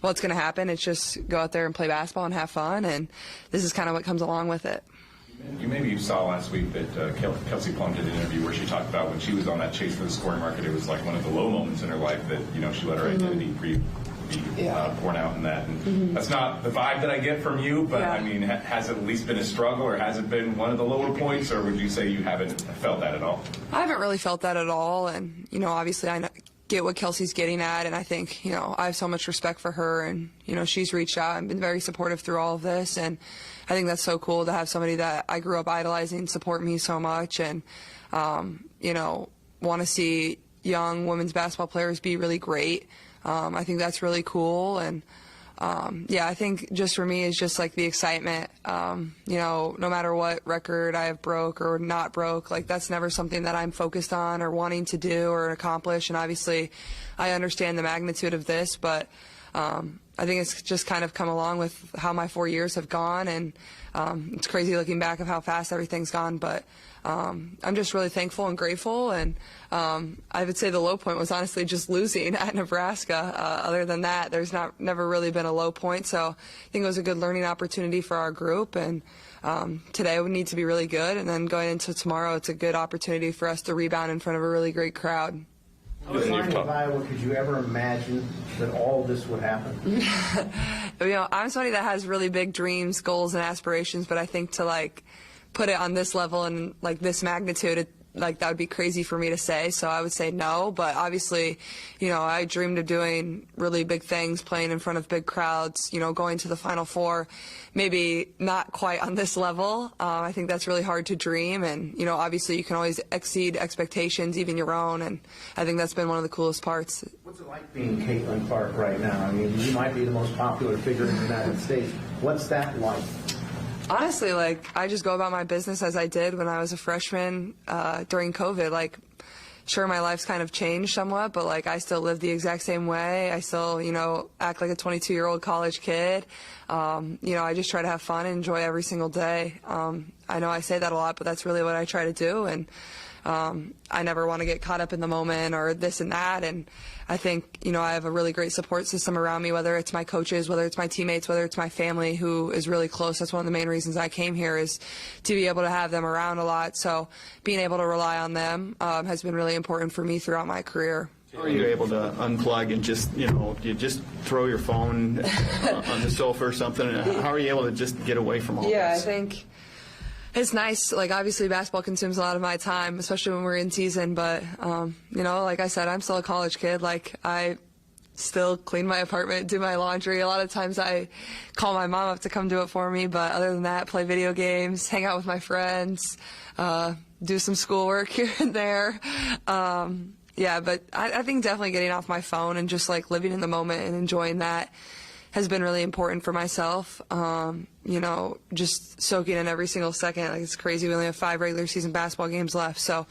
what's going to happen. It's just go out there and play basketball and have fun, and this is kind of what comes along with it. You maybe saw last week that Kelsey Plum did an interview where she talked about when she was on that chase for the scoring market, it was like one of the low moments in her life that, you know, she let her identity be born out in that. And that's not the vibe that I get from you, but I mean, has it at least been a struggle, or has it been one of the lower points, or would you say you haven't felt that at all? I haven't really felt that at all, and, you know, obviously I get what Kelsey's getting at, and I think, you know, I have so much respect for her, and, you know, she's reached out and been very supportive through all of this, and I think that's so cool to have somebody that I grew up idolizing support me so much, and, you know, want to see young women's basketball players be really great. I think that's really cool, and yeah, I think just for me it's just like the excitement. You know, no matter what record I have broke or not broke, like that's never something that I'm focused on or wanting to do or accomplish. And obviously, I understand the magnitude of this, but I think it's just kind of come along with how my 4 years have gone, and it's crazy looking back of how fast everything's gone, but I'm just really thankful and grateful, and I would say the low point was honestly just losing at Nebraska. Other than that, there's never really been a low point, so I think it was a good learning opportunity for our group, and today we need to be really good, and then going into tomorrow, it's a good opportunity for us to rebound in front of a really great crowd. How flying of Iowa could you ever imagine that all this would happen? You know, I'm somebody that has really big dreams, goals, and aspirations, but I think to like put it on this level and like this magnitude, like that would be crazy for me to say. So I would say no, but obviously, you know, I dreamed of doing really big things, playing in front of big crowds, you know, going to the Final Four, maybe not quite on this level. I think that's really hard to dream, and, you know, obviously you can always exceed expectations, even your own, and I think that's been one of the coolest parts. What's it like being Caitlin Clark right now? I mean, you might be the most popular figure in the United States. What's that like? Honestly, like, I just go about my business as I did when I was a freshman during COVID. Like, sure, my life's kind of changed somewhat, but, like, I still live the exact same way. I still, you know, act like a 22-year-old college kid. You know, I just try to have fun and enjoy every single day. I know I say that a lot, but that's really what I try to do, and I never want to get caught up in the moment or this and that, and I think, you know, I have a really great support system around me, whether it's my coaches, whether it's my teammates, whether it's my family, who is really close. That's one of the main reasons I came here, is to be able to have them around a lot. So being able to rely on them has been really important for me throughout my career. How are you able to unplug and just, you know, you just throw your phone on the sofa or something? How are you able to just get away from all this? Yeah, I think it's nice. Like, obviously basketball consumes a lot of my time, especially when we're in season, but you know, like I said, I'm still a college kid. Like, I still clean my apartment, do my laundry. A lot of times I call my mom up to come do it for me, but other than that, play video games, hang out with my friends, do some schoolwork here and there. Yeah, but I think definitely getting off my phone and just like living in the moment and enjoying that has been really important for myself. You know, just soaking in every single second. Like, it's crazy. We only have 5 regular season basketball games left. So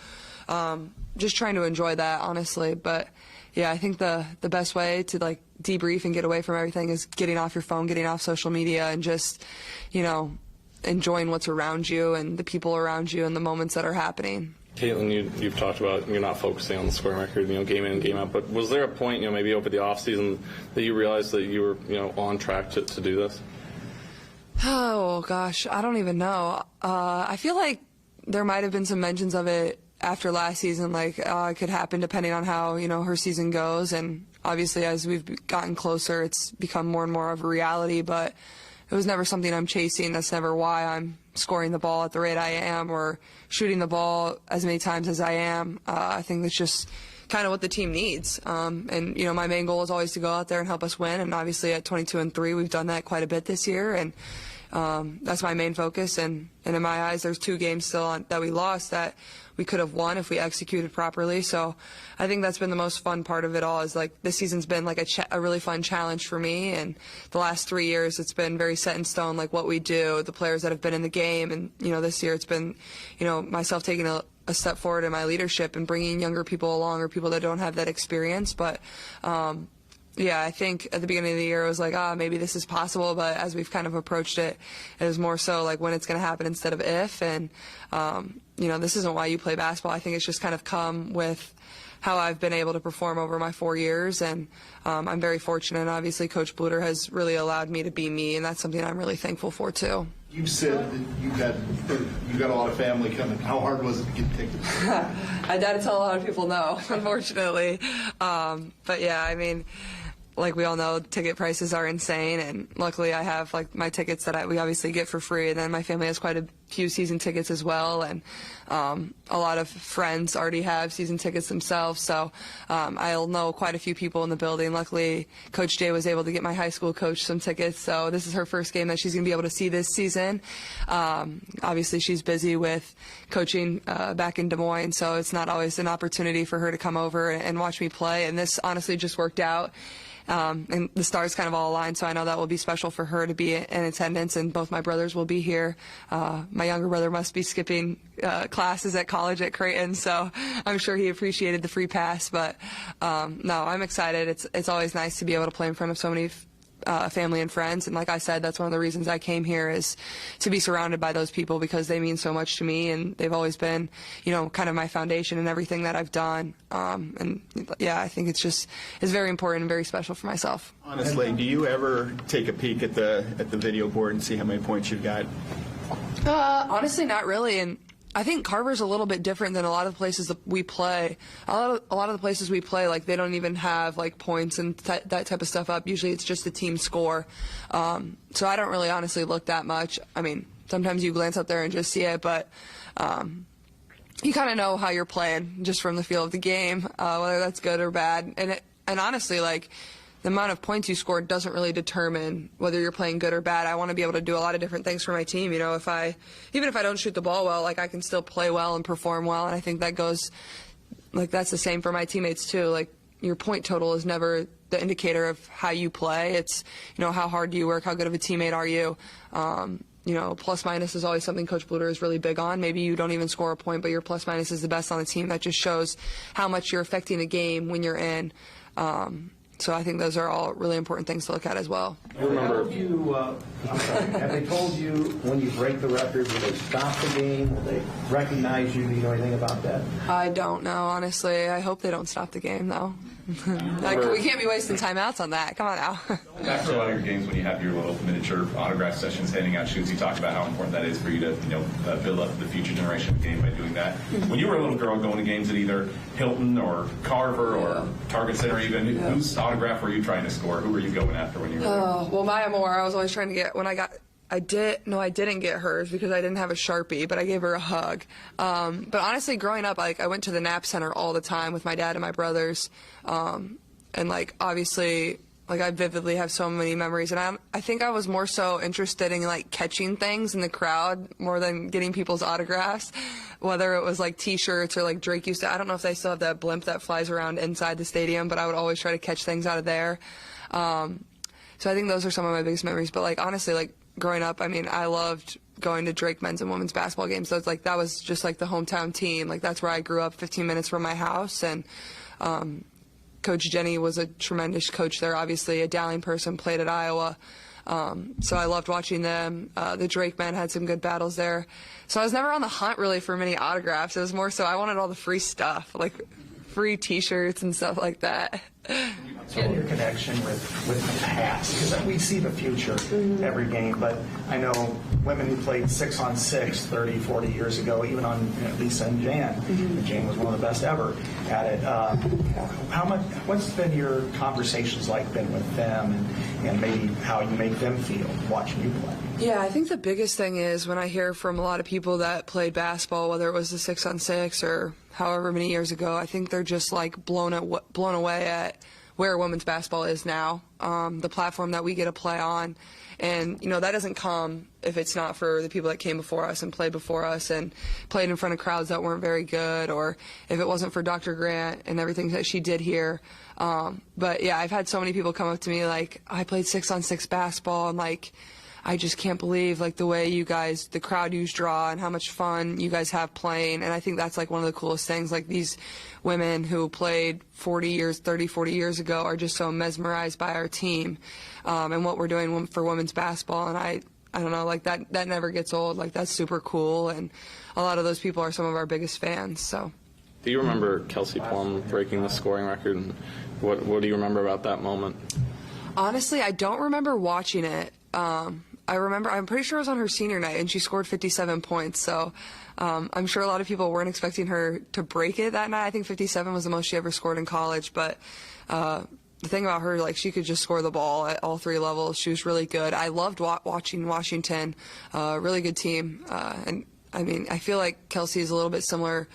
just trying to enjoy that, honestly. But, yeah, I think the best way to, like, debrief and get away from everything is getting off your phone, getting off social media, and just, you know, enjoying what's around you and the people around you and the moments that are happening. Caitlin, you've talked about you're not focusing on the scoring record, you know, game in and game out. But was there a point, you know, maybe over the off season that you realized that you were, you know, on track to do this? Oh gosh, I don't even know. I feel like there might have been some mentions of it after last season, like it could happen depending on how, you know, her season goes. And obviously, as we've gotten closer, it's become more and more of a reality. But it was never something I'm chasing. That's never why I'm scoring the ball at the rate I am or shooting the ball as many times as I am. I think that's just kind of what the team needs. And, you know, my main goal is always to go out there and help us win. And obviously at 22-3, we've done that quite a bit this year. And that's my main focus. And in my eyes, there's 2 games still that we lost that we could have won if we executed properly. So I think that's been the most fun part of it all, is like this season's been like a really fun challenge for me. And the last 3 years, it's been very set in stone, like what we do, the players that have been in the game. And, you know, this year it's been, you know, myself taking a step forward in my leadership and bringing younger people along, or people that don't have that experience. But yeah, I think at the beginning of the year it was like, maybe this is possible, but as we've kind of approached it, it was more so like when it's going to happen instead of if. And you know, this isn't why you play basketball. I think it's just kind of come with how I've been able to perform over my 4 years, and I'm very fortunate. Obviously, Coach Bluder has really allowed me to be me, and that's something I'm really thankful for too. You said that you got a lot of family coming. How hard was it to get tickets? I got to tell a lot of people no, unfortunately. But yeah, I mean, like we all know, ticket prices are insane, and luckily I have like my tickets that we obviously get for free, and then my family has quite a few season tickets as well, and a lot of friends already have season tickets themselves, so I'll know quite a few people in the building. Luckily, Coach Jay was able to get my high school coach some tickets, so this is her first game that she's going to be able to see this season. Obviously, she's busy with coaching back in Des Moines, so it's not always an opportunity for her to come over and watch me play, and this honestly just worked out. And the stars kind of all aligned, so I know that will be special for her to be in attendance, and both my brothers will be here. My younger brother must be skipping classes at college at Creighton, so I'm sure he appreciated the free pass. But no, I'm excited. It's always nice to be able to play in front of so many family and friends, and like I said, that's one of the reasons I came here, is to be surrounded by those people, because they mean so much to me, and they've always been, kind of my foundation in everything that I've done. And yeah, I think it's very important and very special for myself. Honestly, do you ever take a peek at the video board and see how many points you've got? Honestly, not really, and I think Carver's a little bit different than a lot of the places that we play. A lot of the places we play, like, they don't even have like points and that type of stuff up. Usually it's just the team score. So I don't really honestly look that much. I mean, sometimes you glance up there and just see it, but you kind of know how you're playing just from the feel of the game, whether that's good or bad. And honestly, like, the amount of points you scored doesn't really determine whether you're playing good or bad. I want to be able to do a lot of different things for my team. Even if I don't shoot the ball well, like, I can still play well and perform well. And I think that goes, like, that's the same for my teammates too. Like, your point total is never the indicator of how you play. It's, how hard do you work? How good of a teammate are you? Plus minus is always something Coach Bluder is really big on. Maybe you don't even score a point, but your plus minus is the best on the team. That just shows how much you're affecting a game when you're in. So I think those are all really important things to look at as well. Have they told you when you break the record, will they stop the game? Will they recognize you? Do you know anything about that? I don't know, honestly. I hope they don't stop the game, though. We can't be wasting timeouts on that. Come on now. After a lot of your games, when you have your little miniature autograph sessions, handing out shoes, you talk about how important that is for you to, build up the future generation of the game by doing that. When you were a little girl going to games at either Hilton or Carver or Target Center, even, whose autograph were you trying to score? Who were you going after when you were there? Well, Maya Moore, I was always trying to get when I didn't get hers because I didn't have a Sharpie, but I gave her a hug. But honestly, growing up, I went to the Knapp Center all the time with my dad and my brothers. And obviously, I vividly have so many memories. And I think I was more so interested in catching things in the crowd more than getting people's autographs, whether it was T-shirts or Drake used to. I don't know if they still have that blimp that flies around inside the stadium, but I would always try to catch things out of there. So I think those are some of my biggest memories. But honestly, growing up, I loved going to Drake men's and women's basketball games. So it's that was just the hometown team. That's where I grew up, 15 minutes from my house. And Coach Jenny was a tremendous coach there, obviously a Dowling person, played at Iowa. So I loved watching them. The Drake men had some good battles there. So I was never on the hunt really for many autographs. It was more so I wanted all the free stuff, free T-shirts and stuff like that. Your connection with the past, because we see the future every game, but I know women who played 6-on-6 30, 40 years ago, even on Lisa and Jan. And Jan was one of the best ever at it. What's been your conversations been with them, and maybe how you make them feel watching you play? Yeah, I think the biggest thing is when I hear from a lot of people that played basketball, whether it was the 6-on-6 or however many years ago, I think they're just blown away at where women's basketball is now, the platform that we get to play on. And, that doesn't come if it's not for the people that came before us and played before us and played in front of crowds that weren't very good, or if it wasn't for Dr. Grant and everything that she did here. But, yeah, I've had so many people come up to me I played 6-on-6 basketball, and, I just can't believe the way you guys, the crowd you draw, and how much fun you guys have playing. And I think that's one of the coolest things. these women who played 40 years ago are just so mesmerized by our team and what we're doing for women's basketball. And I don't know, that never gets old. That's super cool. And a lot of those people are some of our biggest fans. So. Do you remember Kelsey Plum breaking the scoring record? And what do you remember about that moment? Honestly, I don't remember watching it. I'm pretty sure it was on her senior night, and she scored 57 points. So I'm sure a lot of people weren't expecting her to break it that night. I think 57 was the most she ever scored in college. But the thing about her, like, she could just score the ball at all three levels. She was really good. I loved watching Washington. Really good team. And I mean, I feel like Kelsey is a little bit similar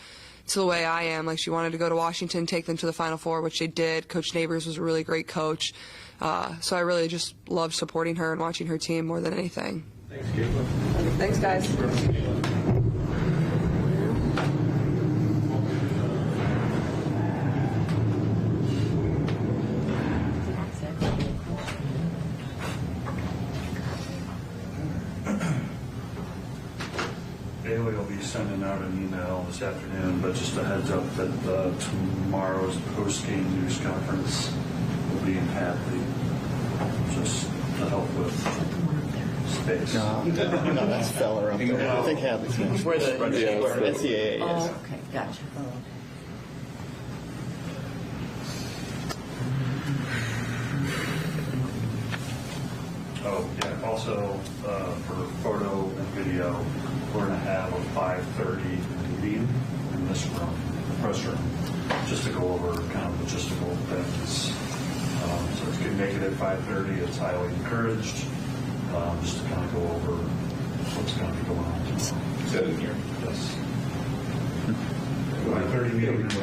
to the way I am. Like, she wanted to go to Washington, take them to the Final Four, which they did. Coach Neighbors was a really great coach. So I really just loved supporting her and watching her team more than anything. Thanks, Caitlin. Thanks, guys. Bailey will be sending out an email this afternoon, but just a heads up that tomorrow's post-game news conference will be in Hadley, just to help with space. No, that's Feller up there. I think Hadley's next. Where the NCAA is. Oh, okay, gotcha. Oh, yeah, also for photo and video, we're going to have a 5:30 meeting in this room, the press room, just to go over kind of logistical things. So if you can make it at 5:30, it's highly encouraged, just to kind of go over what's going to be going on tomorrow. Is that in here? Yes. 5:30 meeting in the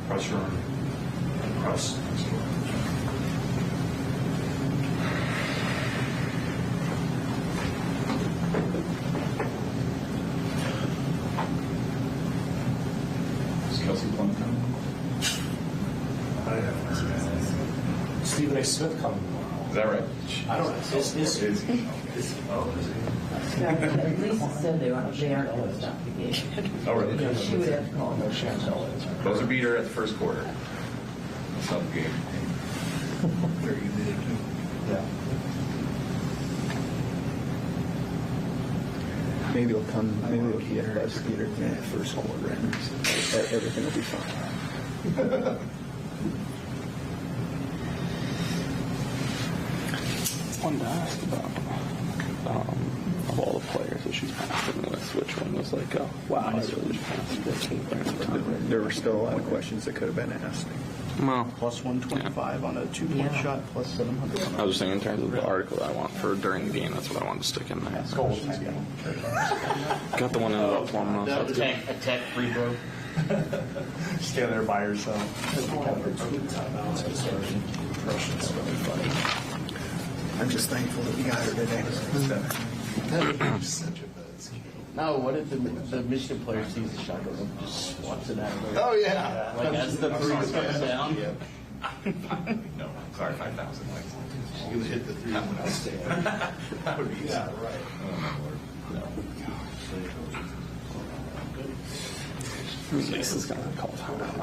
press room, press. Kelsey Plum coming? I haven't heard anything. Stephen A. Smith coming tomorrow. Is that right? I don't know. Is Oh, is he? Lisa said they aren't going to stop the game. Oh, really? She would have to call No them. Chantel is. Buzzer beater at the first quarter. That's not the game. Yeah. Maybe it'll be a buzz beater in the first quarter, and everything will be fine. Wanted to ask about of all the players that she's passed in with, which one was like, wow, I really passed. There were still a lot of questions that could have been asked. Well, Plus 125 on a 2-point Yeah. shot, plus 700 on I was just saying in terms of the article that I want for during the game, that's what I wanted to stick in there. Got the one in about 4 months. That's good. Attack free throw. Stand there by yourself. I'm just thankful that we got her today. No, what if the Michigan player sees the shot and just swats it out of there? Oh, yeah. Like as the three comes down? No, sorry, 5,000. You hit the three. That would be easy. Yeah, right. Oh, my Lord. Lisa's gonna call timeout.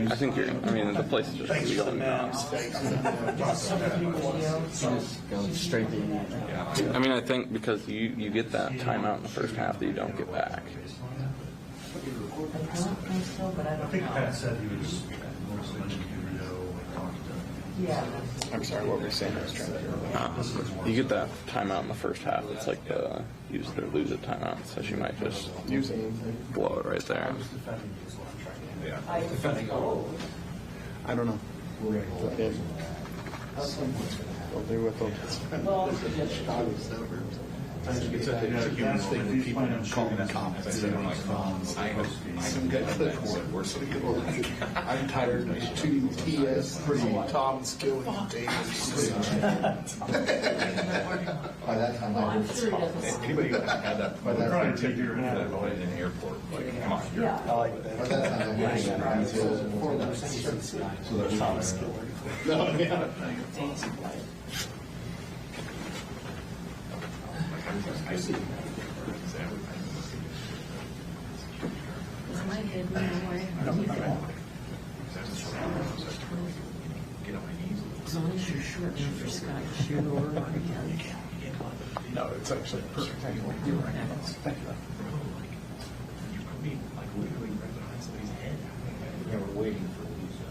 I think the place is just really going nuts. Just go straight to the I mean, I think because you get that timeout in the first half that you don't get back. I think Pat said he was mostly in video. I'm sorry, what were you saying? I was trying to You get that timeout in the first half. It's like the use it or lose it timeout. So she might just use it. blow it right there. Yeah. I don't know. Okay. We'll do what they'll It's a human thing when people call me comments. I'm good at the worst of the I'm tired of 2 TS, Tom Skilling, Davis. By that time, I was Anybody who hasn't had that, We're trying to take your hand. in an airport, like, come on. I like that. by that time, I'm so there's Tom Skilling. No, yeah. I see. As long as you're short enough for Scott, you're lower. No, it's actually a perfect angle. Thank you. waiting for Lisa.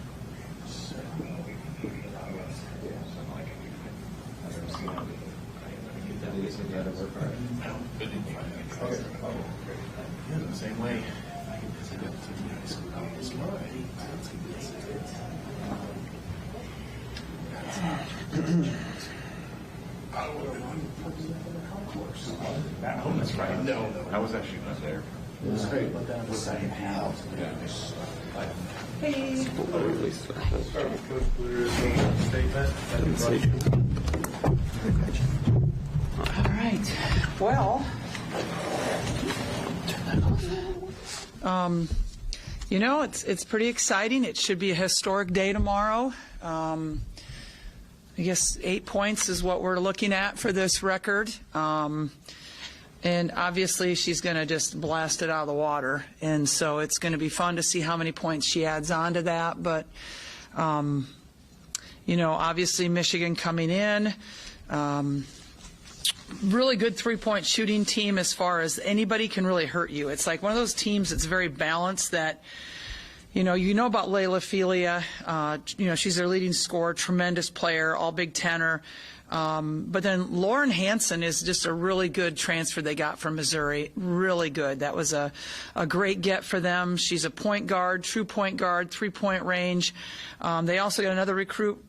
Same way. That's right. No, I was actually not there. It was great. The second half. Hey. Start with Coach Bluder's statement. All right. Well, you know, it's pretty exciting. It should be a historic day tomorrow. I guess 8 points is what we're looking at for this record. And obviously she's going to just blast it out of the water. And so it's going to be fun to see how many points she adds on to that. But, you know, obviously Michigan coming in. Really good three-point shooting team as far as anybody can really hurt you. It's like one of those teams that's very balanced that, you know about Layla Felia. You know, she's their leading scorer, tremendous player, all Big Tenner. But then Lauren Hansen is just a really good transfer they got from Missouri. Really good. That was a great get for them. She's a point guard, true point guard, three-point range. They also got another recruit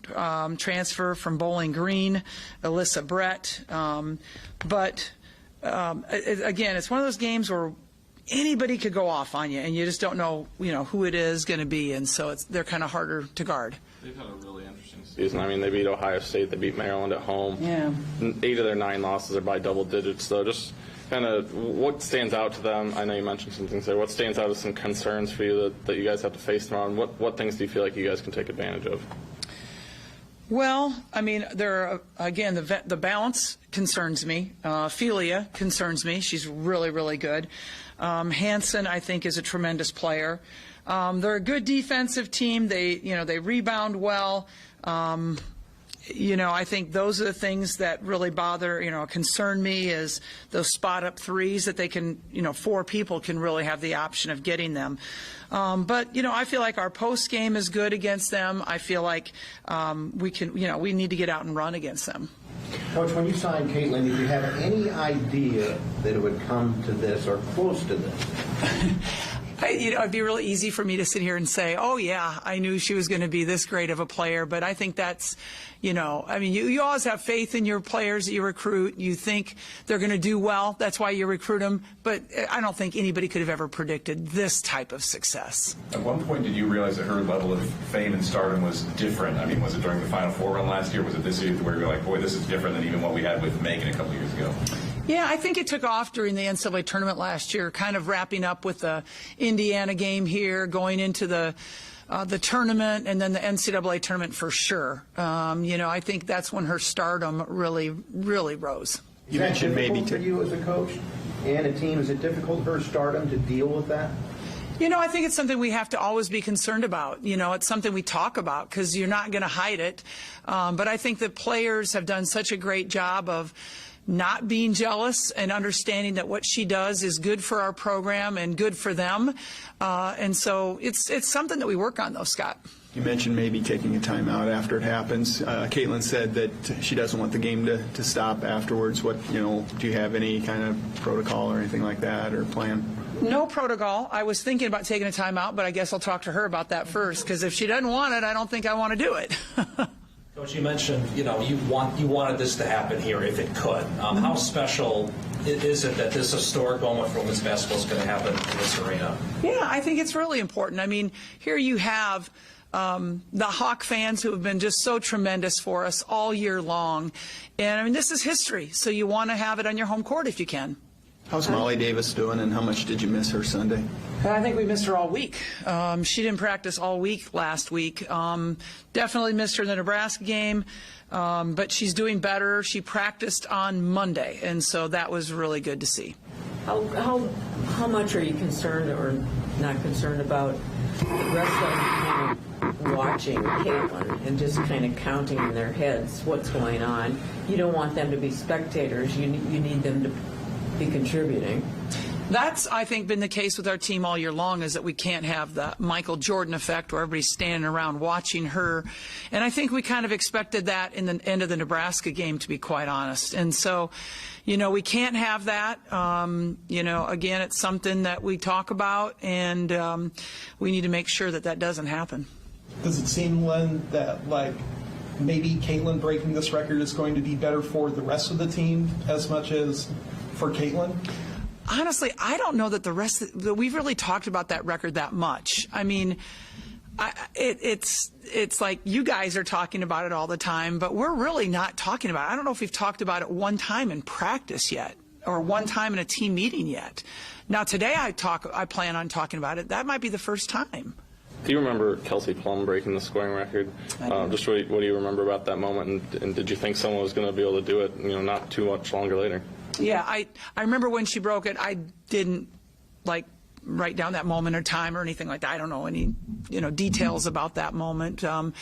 transfer from Bowling Green, Alyssa Brett. But again, it's one of those games where anybody could go off on you, and you just don't know, who it is going to be, and so they're kind of harder to guard. They've had a really interesting season. I mean, they beat Ohio State, they beat Maryland at home. Yeah. 8 of their 9 losses are by double digits. So just kind of what stands out to them. I know you mentioned some things there. What stands out as some concerns for you that you guys have to face tomorrow, and what things do you feel like you guys can take advantage of? Well, I mean, again, the balance concerns me. Felia concerns me. She's really, really good. Hansen, I think, is a tremendous player. They're a good defensive team. They rebound well. I think those are the things that really concern me is those spot-up threes that they can, 4 people can really have the option of getting them. But I feel like our post game is good against them. I feel like we need to get out and run against them. Coach, when you signed Caitlin, did you have any idea that it would come to this or close to this? It'd be really easy for me to sit here and say, oh, yeah, I knew she was going to be this great of a player. But I think that's, you always have faith in your players that you recruit. You think they're going to do well. That's why you recruit them. But I don't think anybody could have ever predicted this type of success. At one point, did you realize that her level of fame and stardom was different? I mean, was it during the Final Four run last year? Was it this year where you're like, boy, this is different than even what we had with Megan a couple years ago? Yeah, I think it took off during the NCAA tournament last year, kind of wrapping up with the Indiana game here, going into the tournament, and then the NCAA tournament for sure. I think that's when her stardom really, really rose. You mentioned maybe for you as a coach and a team, is it difficult for her stardom to deal with that? I think it's something we have to always be concerned about. It's something we talk about because you're not going to hide it. But I think the players have done such a great job of not being jealous and understanding that what she does is good for our program and good for them. And so it's something that we work on, though, Scott. You mentioned maybe taking a timeout after it happens. Caitlin said that she doesn't want the game to stop afterwards. Do you have any kind of protocol or anything like that or plan? No protocol. I was thinking about taking a timeout, but I guess I'll talk to her about that first, because if she doesn't want it, I don't think I want to do it. Coach, you mentioned, you wanted this to happen here if it could. How special is it that this historic moment for women's basketball is going to happen in this arena? Yeah, I think it's really important. I mean, here you have the Hawk fans who have been just so tremendous for us all year long. And, I mean, this is history, so you want to have it on your home court if you can. How's Molly Davis doing, and how much did you miss her Sunday? I think we missed her all week. She didn't practice all week last week. Definitely missed her in the Nebraska game, but she's doing better. She practiced on Monday, and so that was really good to see. How much are you concerned or not concerned about the rest of them kind of watching Caitlin and just kind of counting in their heads what's going on? You don't want them to be spectators. You need them to be contributing. That's, I think, been the case with our team all year long, is that we can't have the Michael Jordan effect where everybody's standing around watching her. And I think we kind of expected that in the end of the Nebraska game, to be quite honest. And so, we can't have that. Again, it's something that we talk about, and we need to make sure that that doesn't happen. Does it seem, Len, that maybe Caitlin breaking this record is going to be better for the rest of the team as much as for Caitlin? Honestly, I don't know that that we've really talked about that record that much. I mean, it's like you guys are talking about it all the time, but we're really not talking about it. I don't know if we've talked about it one time in practice yet, or one time in a team meeting yet. Now today I plan on talking about it. That might be the first time. Do you remember Kelsey Plum breaking the scoring record? Just what do you remember about that moment, and did you think someone was going to be able to do it, not too much longer later? Yeah, I remember when she broke it. I didn't write down that moment or time or anything like that. I don't know any details about that moment. At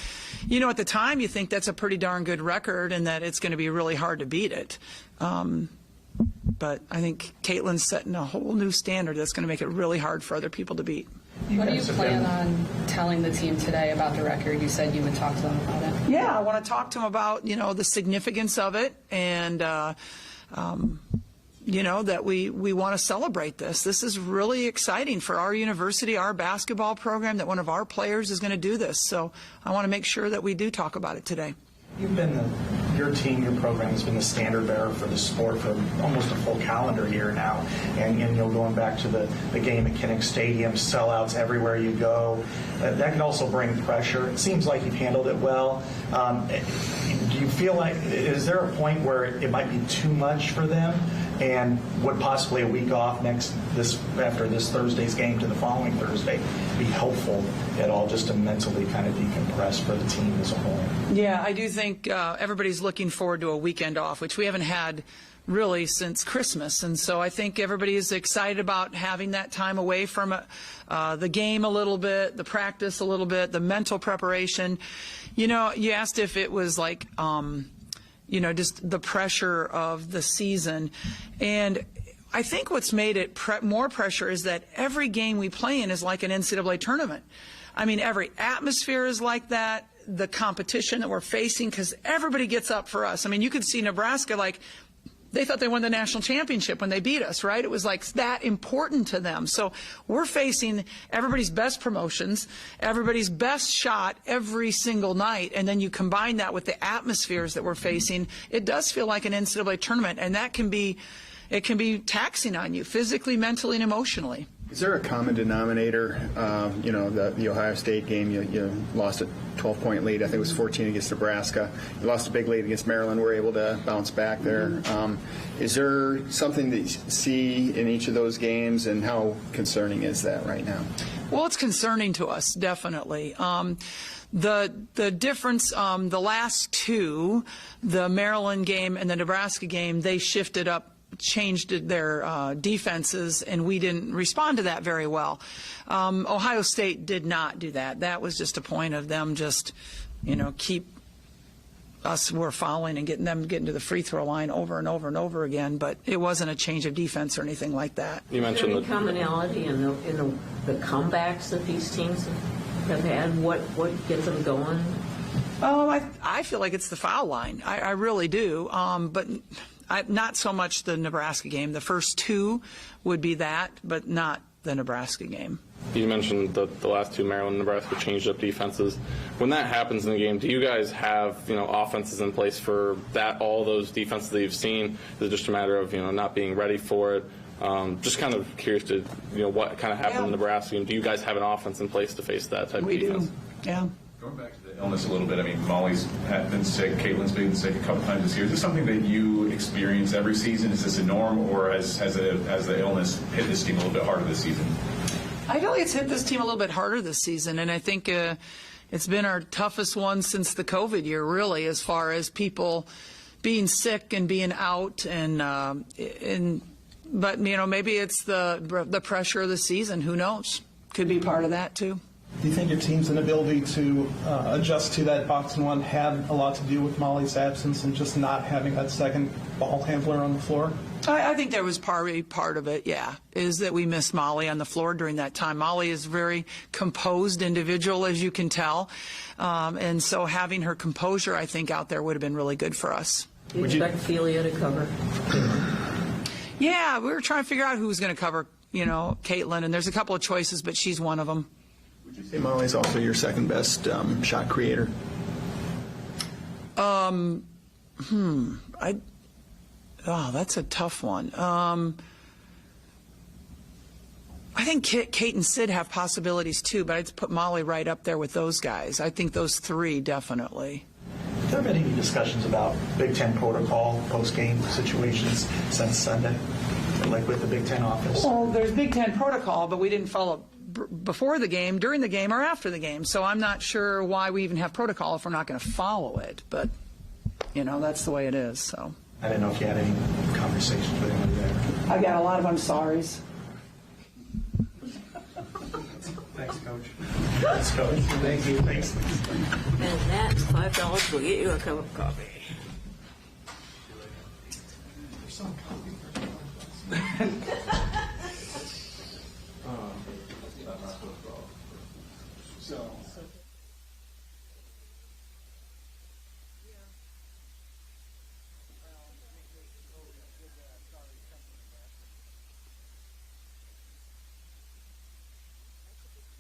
the time you think that's a pretty darn good record and that it's going to be really hard to beat it. But I think Caitlin's setting a whole new standard that's going to make it really hard for other people to beat. What do you plan on telling the team today about the record? You said you would talk to them about it. Yeah, I want to talk to them about the significance of it, and that we want to celebrate this. This is really exciting for our university, our basketball program, that one of our players is going to do this. So I want to make sure that we do talk about it today. You've been your team, your program has been the standard bearer for the sport for almost a full calendar year now. And going back to the game at Kinnick Stadium, sellouts everywhere you go. That can also bring pressure. It seems like you've handled it well. Do you feel like, is there a point where it might be too much for them? And would possibly a week off after this Thursday's game to the following Thursday be helpful at all, just to mentally kind of decompress for the team as a whole? Yeah, I do think everybody's looking forward to a weekend off, which we haven't had really since Christmas. And so I think everybody is excited about having that time away from the game a little bit, the practice a little bit, the mental preparation. You asked if it was like just the pressure of the season. And I think what's made it more pressure is that every game we play in is like an NCAA tournament. I mean, every atmosphere is like that, the competition that we're facing, because everybody gets up for us. I mean, you could see Nebraska, they thought they won the national championship when they beat us, right? It was that important to them. So we're facing everybody's best promotions, everybody's best shot every single night, and then you combine that with the atmospheres that we're facing, it does feel like an NCAA tournament, and that can be taxing on you physically, mentally, and emotionally. Is there a common denominator? The Ohio State game, you lost a 12-point lead. I think it was 14 against Nebraska. You lost a big lead against Maryland. We're able to bounce back there. Is there something that you see in each of those games, and how concerning is that right now? Well, it's concerning to us, definitely. The difference, the last two, the Maryland game and the Nebraska game, they shifted up, changed their defenses, and we didn't respond to that very well. Ohio State did not do that. That was just a point of them just, keep us were fouling and getting to the free throw line over and over and over again. But it wasn't a change of defense or anything like that. You mentioned Is there any commonality in the comebacks that these teams have had? What gets them going? I feel like it's the foul line. I really do. But not so much the Nebraska game. The first two would be that, but not the Nebraska game. You mentioned the last two, Maryland and Nebraska, changed up defenses. When that happens in the game, do you guys have offenses in place for that? All those defenses that you've seen, is it just a matter of not being ready for it? Just kind of curious to what kind of happened in Nebraska, and do you guys have an offense in place to face that type of defense? We do. Yeah. Going back to the illness a little bit, I mean, Molly's been sick, Caitlin's been sick a couple times this year. Is this something that you experience every season? Is this a norm, or has the illness hit this team a little bit harder this season? I feel like it's hit this team a little bit harder this season, and I think it's been our toughest one since the COVID year, really, as far as people being sick and being out, but maybe it's the pressure of the season. Who knows? Could be part of that too. Do you think your team's inability to adjust to that box and one had a lot to do with Molly's absence and just not having that second ball handler on the floor? I think there was probably part of it, yeah, is that we missed Molly on the floor during that time. Molly is a very composed individual, as you can tell, and so having her composure, I think, out there would have been really good for us. Do you expect Felia to cover? Yeah, we were trying to figure out who was going to cover, Caitlin, and there's a couple of choices, but she's one of them. Would you say Molly's also your second best shot creator? That's a tough one. I think Kate and Sid have possibilities too, but I'd put Molly right up there with those guys. I think those three definitely. Have there been any discussions about Big Ten protocol, post-game situations since Sunday, like with the Big Ten office? Well, there's Big Ten protocol, but we didn't follow before the game, during the game, or after the game. So I'm not sure why we even have protocol if we're not going to follow it. But, that's the way it is. So I didn't know if you had any conversations with anybody there. I got a lot of I'm sorries. Thanks, Coach. Thanks, Coach. Thank you. Thanks. And that $5 will get you a cup of coffee. There's some coffee.